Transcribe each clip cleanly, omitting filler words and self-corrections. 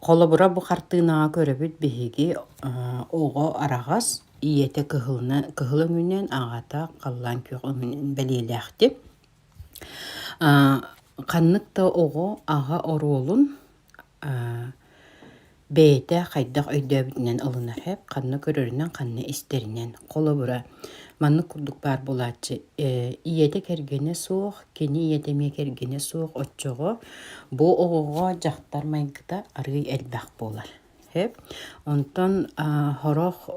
Қолыбыра бу хартыынаа көрөбүт биһиги ого арагас ийете кыһыл өҥүнен аҕата халлаан күөх өҥүнен бэлиэлээхти. Ханнык да ого ага оруолун бэйэтэ хайдах өйдөөбүтүнэн ылынар хэп, ханны көрөрүнэн ханны истеринен. Қолыбыра маннык курдук баар булаачы ийете кергене суох, кини ийетеме кергене суох отчого бу огого жактар майгыта арый элбэх болар. Хэп, онтон хорох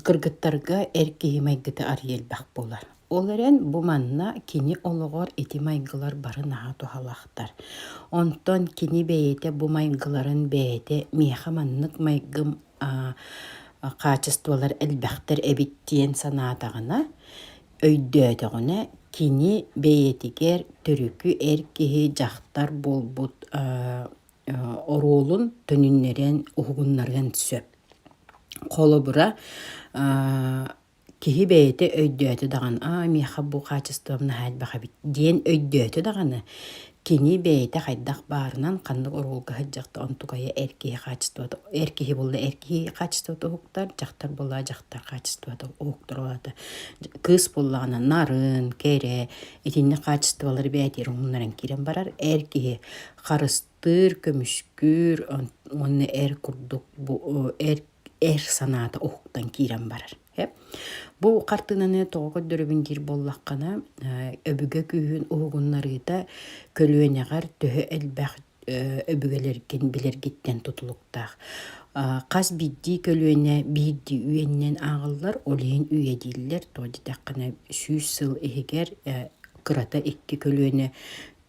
кыргыттарга эркиһи майгыта арый элбэх болар. Оларен бу манна кини ологор ити майгылар бары наһа тухалахтар. Онтон кини бэйете бу майгыларын бэйете миэхэ маннык майгым качестволар элбэхтер эбиттиен санаатаҕына өйдөөтөҕүнэ кини бэйетигер төрүкү эркиһи жактар болбут оруолун төнүннерен уһугуннарган сөп. Қолыбыра киһи бэйете өйдөөтө даган миэхэ бу качеством наһаалбаха бит диэн өйдөөтө даганы кини бэйете хайдах баарынан ханнык оруолга хаджакта онтугая эркиһи качеството эркиһи булла эркиһи качеството уһуктар, жактар булла жактар качеството уһуктар олата. Кыыс буллагана нарын, кере, итинник качестволары бэйетир уһуннаран кирен барар. Эркиһи харыстыр, көмүскүр, онны эр курдук эр санаата уһуктан кирен барар. Бу картынаны тоҕо көрдөрүбүн дир боллаккана өбүгө күүһүн уһугуннарыыта көлүөнэҕэр төһө элбэх өбүгөлерген билергиттен тутулуктаах. Кас бидди көлүөнэ биирди үөннен аҕыллар олиин үе дииллер тоодитаххана 100 сыл иһигер кырата 2 көлүөнэ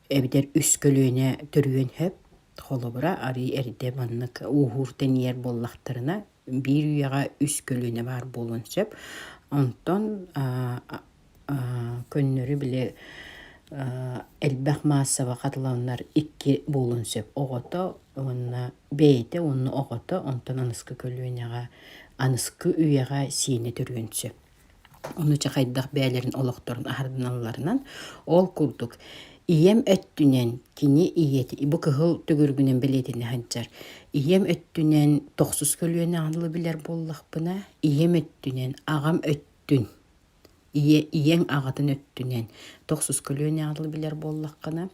эбидер 3 көлүөнэ төрүөн хөп. Холобура арый эрде маннык уһууртан иер боллахтарына 1 үеға 3 көлүөнэ бар болун сөп. Онтон көннөрү биле элбэх массаба катыланнар 2 болун сөп. Огото онна бэйете онну огото онтон аныскы көлүөнэҕэ аныскы үеға сиэне төрүөн сөп. Onu çakaydak bəylərin olaqtorun ahardınallarından ol kurduk. İyem öttünen kini iyeti bu kıhıl tügürgünün biletini hancar. İyem öttünen toksuz kölüyene anılı biler bollaq buna. İyem öttünen ağam öttün. İyen ağatın öttünen toksuz kölüyene anılı biler bollaq buna.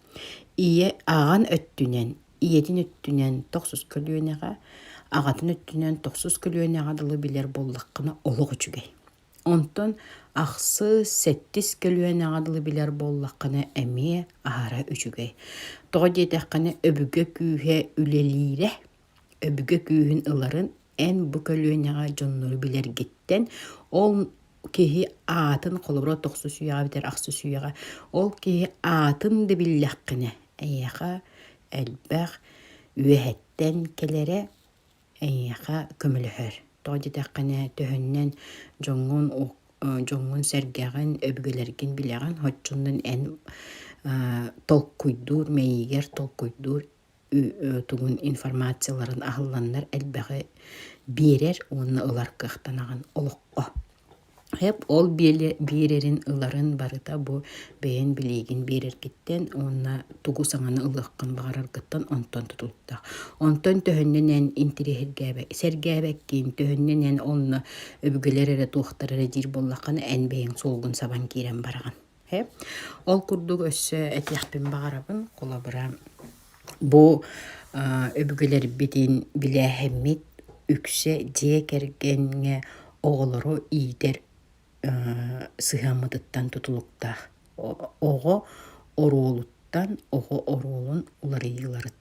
İye ağan öttünen iyetin öttünen toksuz kölüyene ağatın öttünen toksuz kölüyene anılı biler bollaq buna oluğu çügey. Onton ақсы 7 көлүөн аҕадылы билер боллаққана эмие аһара үчүгэй. Тоҕо диэтэххана өбүгө күүһэ үлэлиире, өбүгө күүһүн ыларын эн бу көлүөнэҕэ дьоннору билэргиттен ол киһи аатын холобура тохсу сүйэҕэ битэр ахсы сүйэҕэ ол киһи аатын да биллэххине эйэхэ элбэх үөһэттен келере эйэхэ көмөлөһөр. Тоҕо диэтэххана төһөннэн жоңун сэргэҕин өбүгөлэргин билэҕин хоччундан эн толкуйдуур мэйигер толкуйдуур тугун информацияларын аһылланнар элбэҕи биэрер уонна ылар кыахтанаган олоққо. Хеп ол биэрерин ыларын барыта бу бэйэн билигин биэрергиттен уонна тугу саҥаны ылыаххын баҕараргыттан онтон тутуттаах. Онтон төһөннэнэн сэргээбэккин төһөннэнэн онна өбүгөлэрэрэ туохтарары дир боллаххана эн бэйэн сулгун сабан киирэн бараган. Хеп ол курдук өссө этиэхпин баҕарабын кулабыра бу өбүгөлэр битин билээхэммит үксе дие кергенге оҕолоро иитер сыһаммытыттан тутулуктаах. Оҕо оруолуттан оҕо оруолун уларыйыларыт